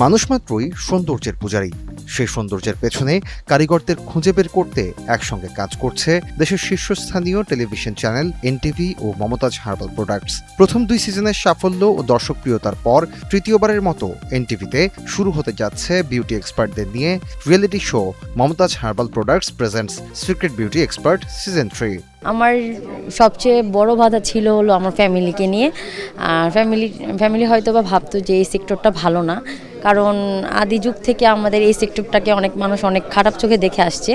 মানুষ মাত্রই সৌন্দর্যের পূজারী। সেই সৌন্দর্যের পেছনে কারিগরদের খুঁজে বের করতে একসঙ্গে কাজ করছে দেশের শীর্ষস্থানীয় টেলিভিশন চ্যানেল এনটিভি ও মমতাজ হার্বাল প্রোডাক্টস। প্রথম 2 সিজনের সাফল্য ও দর্শকপ্রিয়তার পর তৃতীয়বারের মতো এনটিভিতে শুরু হতে যাচ্ছে বিউটি এক্সপার্টদের নিয়ে reality show Mumtaz herbal products presents secret beauty expert season 3। আমার সবচেয়ে বড় বাধা ছিল হলো আমার ফ্যামিলিকে নিয়ে। ফ্যামিলি হয়তো বা ভাবতো যে এই সেক্টরটা ভালো না, কারণ আদি যুগ থেকে আমাদের এই সেক্টরটাকে অনেক মানুষ অনেক খারাপ চোখে দেখে আসছে।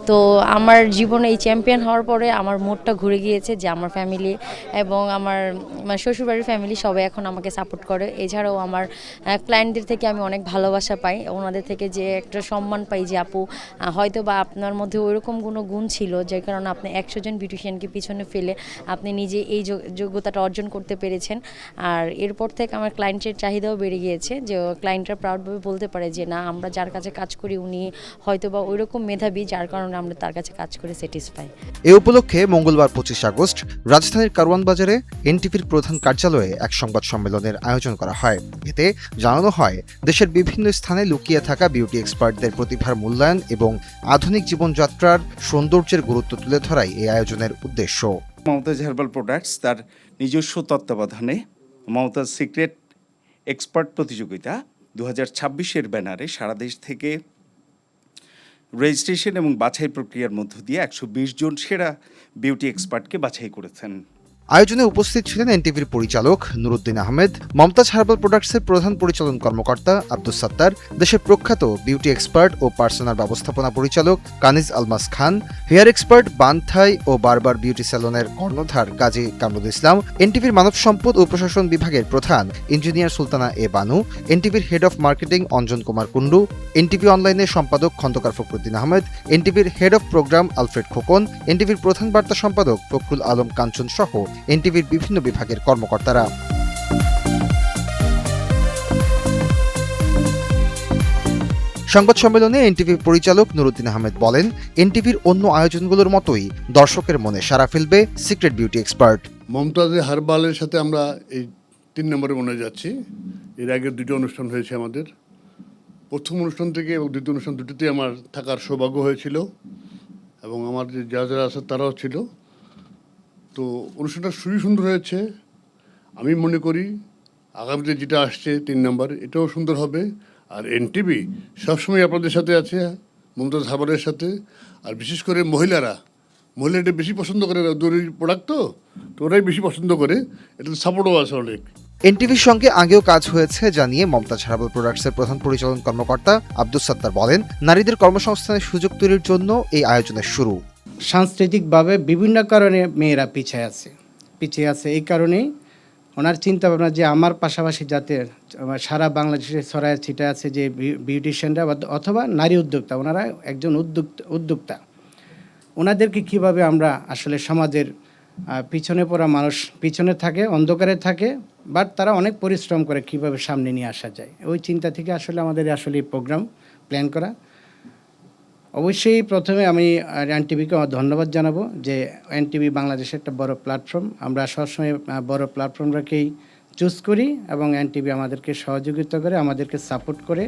তো আমার জীবনে এই চ্যাম্পিয়ন হওয়ার পরে আমার মোড়টা ঘুরে গিয়েছে যে আমার ফ্যামিলি এবং আমার শ্বশুরবাড়ির ফ্যামিলি সবাই এখন আমাকে সাপোর্ট করে। এছাড়াও আমার ক্লায়েন্টদের থেকে আমি অনেক ভালোবাসা পাই, ওনাদের থেকে যে একটা সম্মান পাই যে আপু হয়তো বা আপনার মধ্যে ওইরকম কোনো গুণ ছিল যে কারণে আপনি 100 জন বিউটিশিয়ানকে পিছনে ফেলে আপনি নিজে এই যোগ্যতাটা অর্জন করতে পেরেছেন। আর এরপর থেকে আমার ক্লায়েন্টের চাহিদাও বেড়ে গিয়েছে, যে ক্লায়েন্টরা প্রাউডভাবে বলতে পারে যে না, আমরা যার কাছে কাজ করি উনি হয়তো বা ওইরকম মেধাবী, যার কারণে আমরা তার কাছে কাজ করে স্যাটিসফাই। এ উপলক্ষে মঙ্গলবার 25 আগস্ট রাজধানীর কারওয়ান বাজারে এনটিভির প্রধান কার্যালয়ে এক সংবাদ সম্মেলনের আয়োজন করা হয়। এতে জানানো হয় দেশের বিভিন্ন স্থানে লুকিয়ে থাকা বিউটি এক্সপার্টদের প্রতিভার মূল্যায়ন এবং আধুনিক জীবনযাত্রার সৌন্দর্যের গুরুত্ব তুলে ধরাই এই আয়োজনের উদ্দেশ্য। মমতাজ হার্বাল প্রোডাক্টস তার নিজস্ব তত্ত্বাবধানে মমতাজ সিক্রেট এক্সপার্ট প্রতিযোগিতা 2026-এর ব্যানারে সারা দেশ থেকে রেজিস্ট্রেশন এবং বাছাই প্রক্রিয়ার মধ্য দিয়ে 120 জন সেরা বিউটি এক্সপার্টকে বাছাই করেছেন। আয়োজনে উপস্থিত ছিলেন এনটিভির পরিচালক নুরুদ্দিন আহমেদ, মমতাজ হার্বাল প্রোডাক্টসের প্রধান পরিচালন কর্মকর্তা আব্দুস সাত্তার, দেশের প্রখ্যাত বিউটি এক্সপার্ট ও পার্সোনাল ব্যবস্থাপনা পরিচালক কানিজ আলমাস খান, হেয়ার এক্সপার্ট বানথাই ও বারবার বিউটি স্যালনের কর্ণধার কাজী কামরুল ইসলাম, এনটিভির মানব সম্পদ ও প্রশাসন বিভাগের প্রধান ইঞ্জিনিয়ার সুলতানা এ বানু, এনটিভির head of marketing Anjan Kumar Kundu, NTV অনলাইনের সম্পাদক খন্দকার ফখরুদ্দিন আহমেদ, এনটিভির head of program Alfred Khokon, এনটিভির প্রধান বার্তা সম্পাদক ফখরুল আলম কাঞ্চন সহ এনটিভির বিভিন্ন বিভাগের কর্মকর্তারা। সংবাদ সম্মেলনে এনটিভির পরিচালক নুরুদ্দিন আহমেদ বলেন, এনটিভির অন্য আয়োজনগুলোর মতোই দর্শকের মনে সাড়া ফেলবে সিক্রেট বিউটি এক্সপার্ট। মমতাজ হার্বালের সাথে আমরা এই 3 নম্বরে মনে যাচ্ছি। এর আগে 2টি অনুষ্ঠান হয়েছে আমাদের। প্রথম অনুষ্ঠান থেকে এবং দ্বিতীয় অনুষ্ঠান দুটিতে আমার থাকার সৌভাগ্য হয়েছিল এবং আমার যে যারা আছে তারাও ছিল। তো অনুষ্ঠানটা খুবই সুন্দর হয়েছে। আমি মনে করি আগামীতে যেটা আসছে 3 নম্বর, এটাও সুন্দর হবে। আর এনটিভি সবসময় আপনাদের সাথে আছে, মমতাজ হার্বালের সাথে। আর বিশেষ করে মহিলারা এটা বেশি পছন্দ করে, ওদের প্রোডাক্ট তো ওরাই বেশি পছন্দ করে। এটা সাপোর্টও আছে অনেক। এনটিভির সঙ্গে আগেও কাজ হয়েছে জানিয়ে মমতাজ হার্বাল প্রোডাক্টসের প্রধান পরিচালন কর্মকর্তা আব্দুস সাত্তার বলেন, নারীদের কর্মসংস্থানের সুযোগ তৈরির জন্য এই আয়োজনের শুরু। সাংস্কৃতিকভাবে বিভিন্ন কারণে মেয়েরা পিছিয়ে আছে। এই কারণেই ওনার চিন্তা ভাবনা যে আমার পাশাপাশি যাতে সারা বাংলাদেশে ছড়ায় ছিটে আছে যে বিউটিশিয়ানরা অথবা নারী উদ্যোক্তা, ওনারা একজন উদ্যোক্তা, ওনাদেরকে কিভাবে আমরা আসলে সমাজের পিছনে পড়া মানুষ পিছনে থাকে, অন্ধকারে থাকে, বাট তারা অনেক পরিশ্রম করে, কিভাবে সামনে নিয়ে আসা যায়, ওই চিন্তা থেকে আসলে আমাদের আসলে এই প্রোগ্রাম প্ল্যান করা। অবশ্যই প্রথমে আমি এনটিভিকে ধন্যবাদ জানাবো যে এনটিভি বাংলাদেশের একটা বড় প্ল্যাটফর্ম। আমরা সবসময় বড় প্ল্যাটফর্মটাকেই চুজ করি এবং এনটিভি আমাদেরকে সহযোগিতা করে, আমাদেরকে সাপোর্ট করে।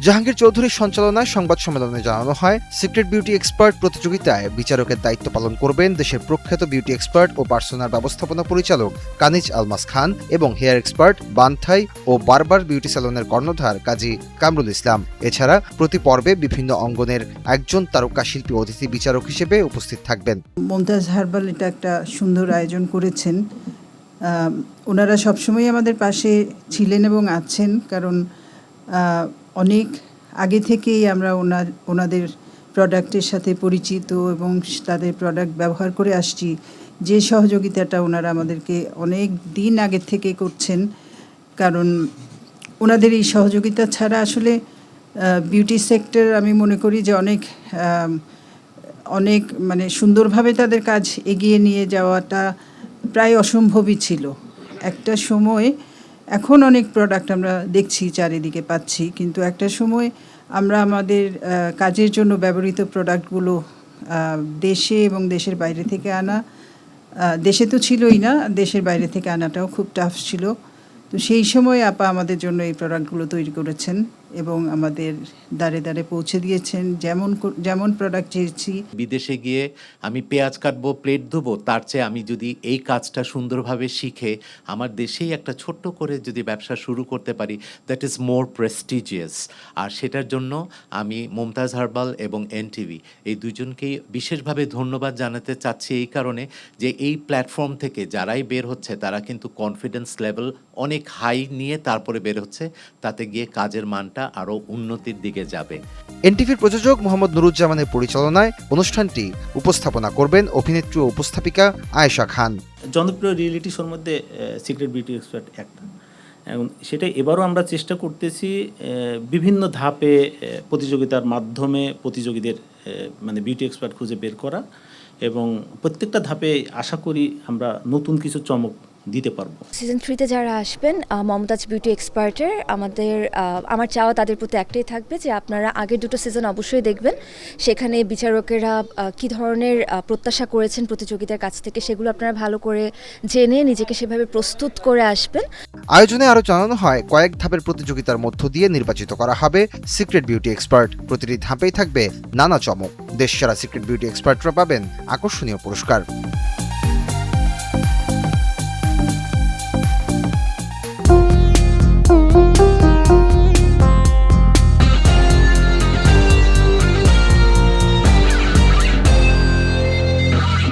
জাহাঙ্গীর চৌধুরীর সঞ্চালনায় সংবাদ সম্মেলনে জানানো হয়, সিক্রেট বিউটি এক্সপার্ট প্রতিযোগিতায় বিচারকের দায়িত্ব পালন করবেন দেশের প্রখ্যাত বিউটি এক্সপার্ট ও পার্সোনাল ব্যবস্থাপনা পরিচালক কানিজ আলমাস খান এবং হেয়ার এক্সপার্ট বানথাই ও বারবার বিউটি স্যালনের কর্ণধার কাজী কামরুল ইসলাম। এছাড়া প্রতি পর্বে বিভিন্ন অঙ্গনের একজন তারকা শিল্পী অতিথি বিচারক হিসেবে উপস্থিত থাকবেন। মমতাজ হার্বাল এটা একটা সুন্দর আয়োজন করেছেন। ওনারা সবসময় আমাদের পাশে ছিলেন এবং আছেন, কারণ অনেক আগে থেকেই আমরা ওনাদের প্রোডাক্টের সাথে পরিচিত এবং তাদের প্রোডাক্ট ব্যবহার করে আসছি। যে সহযোগিতাটা ওনারা আমাদেরকে অনেক দিন আগে থেকে করছেন, কারণ ওনাদের এই সহযোগিতা ছাড়া আসলে বিউটি সেক্টর আমি মনে করি যে অনেক মানে সুন্দরভাবে তাদের কাজ এগিয়ে নিয়ে যাওয়াটা প্রায় অসম্ভবই ছিল একটা সময়। এখন অনেক প্রোডাক্ট আমরা দেখছি চারিদিকে পাচ্ছি, কিন্তু একটা সময় আমরা আমাদের কাজের জন্য ব্যবহৃত প্রোডাক্টগুলো দেশে এবং দেশের বাইরে থেকে আনা, দেশে তো ছিলই না, দেশের বাইরে থেকে আনাটাও খুব টাফ ছিল। তো সেই সময় আপা আমাদের জন্য এই প্রোডাক্টগুলো তৈরি করেছেন এবং আমাদের দ্বারে দ্বারে পৌঁছে দিয়েছেন। যেমন প্রোডাক্ট চেয়েছি। বিদেশে গিয়ে আমি পেঁয়াজ কাটবো, প্লেট ধোবো, তার চেয়ে আমি যদি এই কাজটা সুন্দরভাবে শিখে আমার দেশেই একটা ছোট্ট করে যদি ব্যবসা শুরু করতে পারি, দ্যাট ইজ মোর প্রেস্টিজিয়াস। আর সেটার জন্য আমি মুমতাজ হার্বাল এবং এনটিভি এই দুজনকেই বিশেষভাবে ধন্যবাদ জানাতে চাচ্ছি, এই কারণে যে এই প্ল্যাটফর্ম থেকে যারাই বের হচ্ছে তারা কিন্তু কনফিডেন্স লেভেল অনেক হাই নিয়ে তারপরে বের হচ্ছে, তাতে গিয়ে কাজের মানটা আরও উন্নতির দিকে যাবে। এনটিভির প্রযোজক মোহাম্মদ নুরুজ্জামানের পরিচালনায় অনুষ্ঠানটি উপস্থাপনা করবেন অভিনেত্রী ও উপস্থাপিকা আয়েশা খান। জনপ্রিয় রিয়েলিটি শোর মধ্যে সিক্রেট বিউটি এক্সপার্ট একটা, এবং সেটা এবারও আমরা চেষ্টা করতেছি বিভিন্ন ধাপে প্রতিযোগিতার মাধ্যমে প্রতিযোগীদের মানে বিউটি এক্সপার্ট খুঁজে বের করা, এবং প্রত্যেকটা ধাপে আশা করি আমরা নতুন কিছু চমক দিতে পারবো। সিজন 3-তে যারা আসবেন মমতাজ বিউটি এক্সপার্টের আমার চাওয়া তাদের প্রতি একটাই থাকবে যে আপনারা আগের দুটো সিজন অবশ্যই দেখবেন। সেখানে বিচারকেরা কী ধরনের প্রত্যাশা করেছেন প্রতিযোগিতার কাছ থেকে সেগুলো আপনারা ভালো করে জেনে নিজেকে সেভাবে প্রস্তুত করে আসবেন। আয়োজনে আরও জানানো হয়, কয়েক ধাপের প্রতিযোগিতার মধ্য দিয়ে নির্বাচিত করা হবে সিক্রেট বিউটি এক্সপার্ট। প্রতিটি ধাপেই থাকবে নানা চমক। দেশসেরা সিক্রেট বিউটি এক্সপার্টরা পাবেন আকর্ষণীয় পুরস্কার।